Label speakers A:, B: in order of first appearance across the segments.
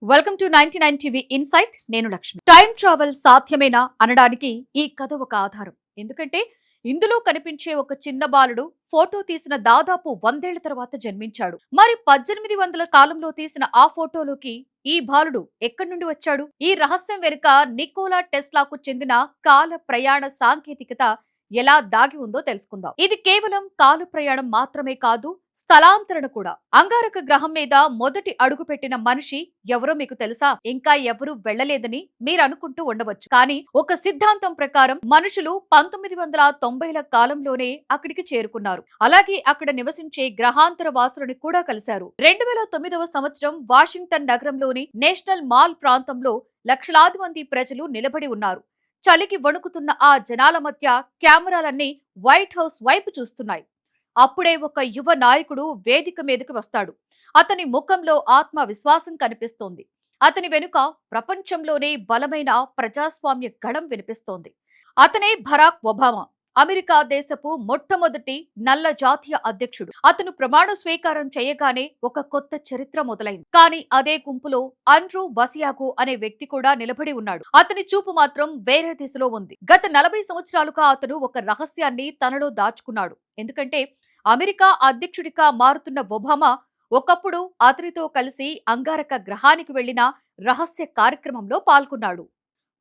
A: Welcome to 99 TV insight. నేను Lakshmi. Time travel సాధ్యమేనా అనడానికి ఈ కథ ఒక ఆధారం. ఎందుకంటే ఇందులో కనిపించే ఒక చిన్న బాలుడు ఫోటో తీసిన దాదాపు 100 ఏళ్ల తర్వాత జన్మించాడు. మరి 1800 కాలంలో తీసిన ఆ ఫోటోలోకి ఈ బాలుడు ఎక్కడి నుండి వచ్చాడు? ఈ రహస్యం వెనుక నికోలా టెస్లాకు చెందిన కాల ప్రయాణ సాంకేతికత ఎలా దాగి ఉందో తెలుసుకుందాం. ఇది కేవలం కాల ప్రయాణం మాత్రమే కాదు, స్థలాంతరణ కూడా. అంగారక గ్రహం మీద మొదటి అడుగు పెట్టిన మనిషి ఎవరో మీకు తెలుసా? ఇంకా ఎవరూ వెళ్లలేదని మీరు అనుకుంటూ ఉండవచ్చు. కానీ ఒక సిద్ధాంతం ప్రకారం మనుషులు 1990ల కాలంలోనే అక్కడికి చేరుకున్నారు. అలాగే అక్కడ నివసించే గ్రహాంతర వాసులను కూడా కలిశారు. 2009వ సంవత్సరం వాషింగ్టన్ నగరంలోని నేషనల్ మాల్ ప్రాంతంలో లక్షలాది మంది ప్రజలు నిలబడి ఉన్నారు. చలికి వణుకుతున్న ఆ జనాల మధ్య కెమెరాలన్నీ వైట్ హౌస్ వైపు చూస్తున్నాయి. అప్పుడే ఒక యువ నాయకుడు వేదిక మీదకి వస్తాడు. అతని ముఖంలో ఆత్మవిశ్వాసం కనిపిస్తోంది. అతని వెనుక ప్రపంచంలోనే బలమైన ప్రజాస్వామ్య గళం వినిపిస్తోంది. అతనే బరాక్ ఒబామా, అమెరికా దేశపు మొట్టమొదటి నల్ల జాతీయ అధ్యక్షుడు. అతను ప్రమాణ స్వీకారం చేయగానే ఒక కొత్త చరిత్ర మొదలైంది. కానీ అదే గుంపులో ఆండ్రూ బసియాగో అనే వ్యక్తి కూడా నిలబడి ఉన్నాడు. అతని చూపు మాత్రం వేరే దిశలో ఉంది. గత 40 సంవత్సరాలుగా అతను ఒక రహస్యాన్ని తనలో దాచుకున్నాడు. ఎందుకంటే అమెరికా అధ్యక్షుడిగా మారుతున్న ఒబామా ఒకప్పుడు అతనితో కలిసి అంగారక గ్రహానికి వెళ్లిన రహస్య కార్యక్రమంలో పాల్గొన్నాడు.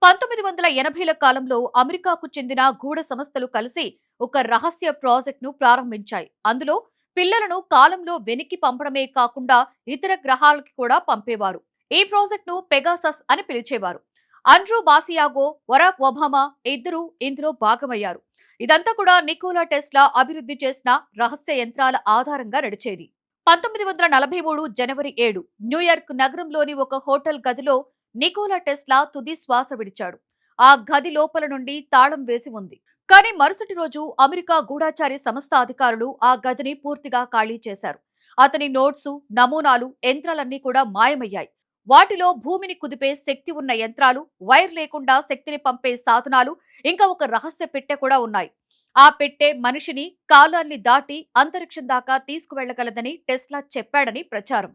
A: 1980ల కాలంలో అమెరికాకు చెందిన గూఢ సంస్థలు కలిసి ఒక రహస్య ప్రాజెక్టును ప్రారంభించాయి. అందులో పిల్లలను కాలంలో వెనక్కి పంపడమే కాకుండా ఇతర గ్రహాలకి కూడా పంపేవారు. ఈ ప్రాజెక్టును పెగాసస్ అని పిలిచేవారు. ఆండ్రూ బాసియాగో, బరాక్ ఒబామా ఇద్దరూ ఇందులో భాగమయ్యారు. ఇదంతా కూడా నికోలా టెస్లా అభివృద్ధి చేసిన రహస్య యంత్రాల ఆధారంగా నడిచేది. 1943 జనవరి 7 న్యూయార్క్ నగరంలోని ఒక హోటల్ గదిలో నికోలా టెస్లా తుది శ్వాస విడిచాడు. ఆ గది లోపల నుండి తాళం వేసి ఉంది. కానీ మరుసటి రోజు అమెరికా గూఢాచారి సంస్థ అధికారులు ఆ గదిని పూర్తిగా ఖాళీ చేశారు. అతని నోట్సు, నమూనాలు, యంత్రాలన్నీ కూడా మాయమయ్యాయి. వాటిలో భూమిని కుదిపే శక్తి ఉన్న యంత్రాలు, వైర్ లేకుండా శక్తిని పంపే సాధనాలు, ఇంకా ఒక రహస్య పెట్టె కూడా ఉన్నాయి. ఆ పెట్టె మనిషిని కాలాన్ని దాటి అంతరిక్షం దాకా తీసుకువెళ్లగలదని టెస్లా చెప్పాడని ప్రచారం.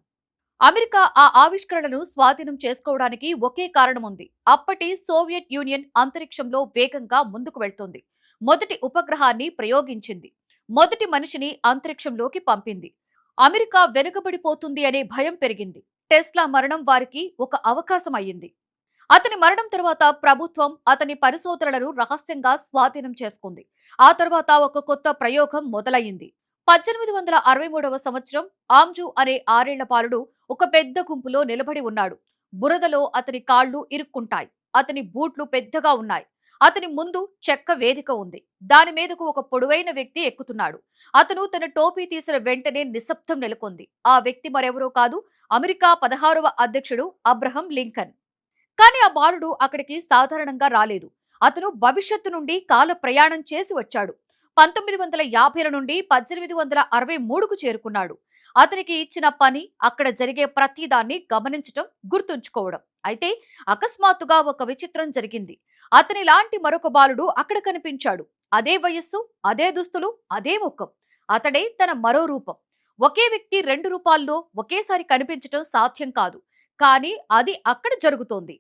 A: అమెరికా ఆ ఆవిష్కరణను స్వాధీనం చేసుకోవడానికి ఒకే కారణం ఉంది. అప్పటి సోవియట్ యూనియన్ అంతరిక్షంలో వేగంగా ముందుకు వెళ్తోంది. మొదటి ఉపగ్రహాన్ని ప్రయోగించింది. మొదటి మనిషిని అంతరిక్షంలోకి పంపింది. అమెరికా వెనుకబడిపోతుంది అనే భయం పెరిగింది. టెస్లా మరణం వారికి ఒక అవకాశం అయ్యింది. అతని మరణం తర్వాత ప్రభుత్వం అతని పరిశోధనలను రహస్యంగా స్వాధీనం చేసుకుంది. ఆ తర్వాత ఒక కొత్త ప్రయోగం మొదలయ్యింది. 1863వ సంవత్సరం ఆమ్జు అనే 6 ఏళ్ల బాలుడు ఒక పెద్ద గుంపులో నిలబడి ఉన్నాడు. బురదలో అతని కాళ్లు ఇరుక్కుంటాయి. అతని బూట్లు పెద్దగా ఉన్నాయి. అతని ముందు చెక్క వేదిక ఉంది. దాని మీదకు ఒక పొడవైన వ్యక్తి ఎక్కుతున్నాడు. అతను తన టోపీ తీసిన వెంటనే నిశ్శబ్దం నెలకొంది. ఆ వ్యక్తి మరెవరో కాదు, అమెరికా 16వ అధ్యక్షుడు అబ్రహం లింకన్. కానీ ఆ బాలుడు అక్కడికి సాధారణంగా రాలేదు. అతను భవిష్యత్తు నుండి కాల ప్రయాణం చేసి వచ్చాడు. 1950ల నుండి 1863కు చేరుకున్నాడు. అతనికి ఇచ్చిన పని అక్కడ జరిగే ప్రతిదాన్ని గమనించటం, గుర్తుంచుకోవడం. అయితే అకస్మాత్తుగా ఒక విచిత్రం జరిగింది. అతని లాంటి మరొక బాలుడు అక్కడ కనిపించాడు. అదే వయస్సు, అదే దుస్తులు, అదే ముఖం. అతడే తన మరో రూపం. ఒకే వ్యక్తి 2 రూపాల్లో ఒకేసారి కనిపించటం సాధ్యం కాదు. కానీ అది అక్కడ జరుగుతోంది.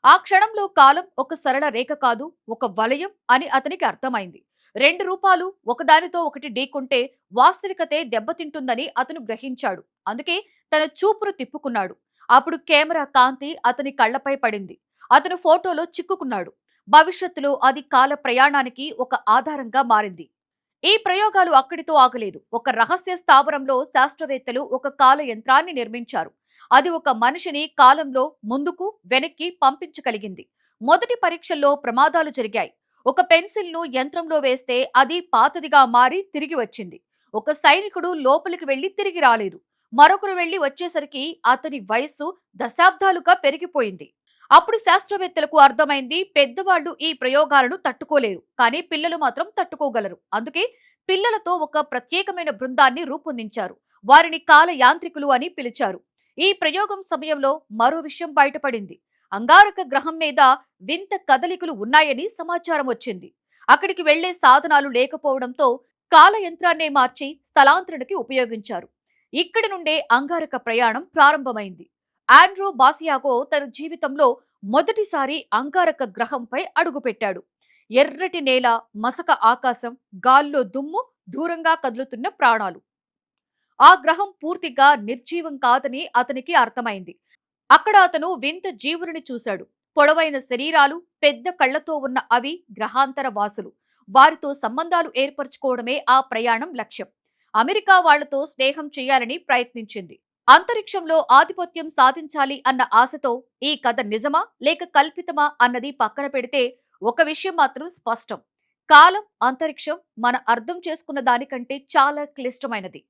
A: ఆ క్షణంలో కాలం ఒక సరళ రేఖ కాదు, ఒక వలయం అని అతనికి అర్థమైంది. 2 రూపాలు ఒకదానితో ఒకటి ఢీకొంటే వాస్తవికతే దెబ్బతింటుందని అతను గ్రహించాడు. అందుకే తన చూపును తిప్పుకున్నాడు. అప్పుడు కెమెరా కాంతి అతని కళ్లపై పడింది. అతను ఫోటోలో చిక్కుకున్నాడు. భవిష్యత్తులో అది కాల ప్రయాణానికి ఒక ఆధారంగా మారింది. ఈ ప్రయోగాలు అక్కడితో ఆగలేదు. ఒక రహస్య స్థావరంలో శాస్త్రవేత్తలు ఒక కాల యంత్రాన్ని నిర్మించారు. అది ఒక మనిషిని కాలంలో ముందుకు, వెనక్కి పంపించగలిగింది. మొదటి పరీక్షల్లో ప్రమాదాలు జరిగాయి. ఒక పెన్సిల్ను యంత్రంలో వేస్తే అది పాతదిగా మారి తిరిగి వచ్చింది. ఒక సైనికుడు లోపలికి వెళ్లి తిరిగి రాలేదు. మరొకరు వెళ్లి వచ్చేసరికి అతని వయస్సు దశాబ్దాలుగా పెరిగిపోయింది. అప్పుడు శాస్త్రవేత్తలకు అర్థమైంది, పెద్దవాళ్లు ఈ ప్రయోగాలను తట్టుకోలేరు, కానీ పిల్లలు మాత్రం తట్టుకోగలరు. అందుకే పిల్లలతో ఒక ప్రత్యేకమైన బృందాన్ని రూపొందించారు. వారిని కాల యాంత్రికులు అని పిలిచారు. ఈ ప్రయోగం సమయంలో మరో విషయం బయటపడింది. అంగారక గ్రహం మీద వింత కదలికలు ఉన్నాయని సమాచారం వచ్చింది. అక్కడికి వెళ్లే సాధనాలు లేకపోవడంతో కాల యంత్రాన్నే మార్చి స్థలాంతరణకి ఉపయోగించారు. ఇక్కడి నుండే అంగారక ప్రయాణం ప్రారంభమైంది. ఆండ్రూ బాసియాగో తన జీవితంలో మొదటిసారి అంగారక గ్రహంపై అడుగుపెట్టాడు. ఎర్రటి నేల, మసక ఆకాశం, గాల్లో దుమ్ము, దూరంగా కదులుతున్న ప్రాణాలు. ఆ గ్రహం పూర్తిగా నిర్జీవం కాదని అతనికి అర్థమైంది. అక్కడ అతను వింత జీవులని చూశాడు. పొడవైన శరీరాలు, పెద్ద కళ్లతో ఉన్న అవి గ్రహాంతర వాసులు. వారితో సంబంధాలు ఏర్పరచుకోవడమే ఆ ప్రయాణం లక్ష్యం. అమెరికా వాళ్లతో స్నేహం చేయాలని ప్రయత్నించింది. అంతరిక్షంలో ఆధిపత్యం సాధించాలి అన్న ఆశతో ఈ కథ నిజమా లేక కల్పితమా అన్నది పక్కన పెడితే ఒక విషయం మాత్రం స్పష్టం. కాలం, అంతరిక్షం మన అర్థం చేసుకున్న దానికంటే చాలా క్లిష్టమైనది.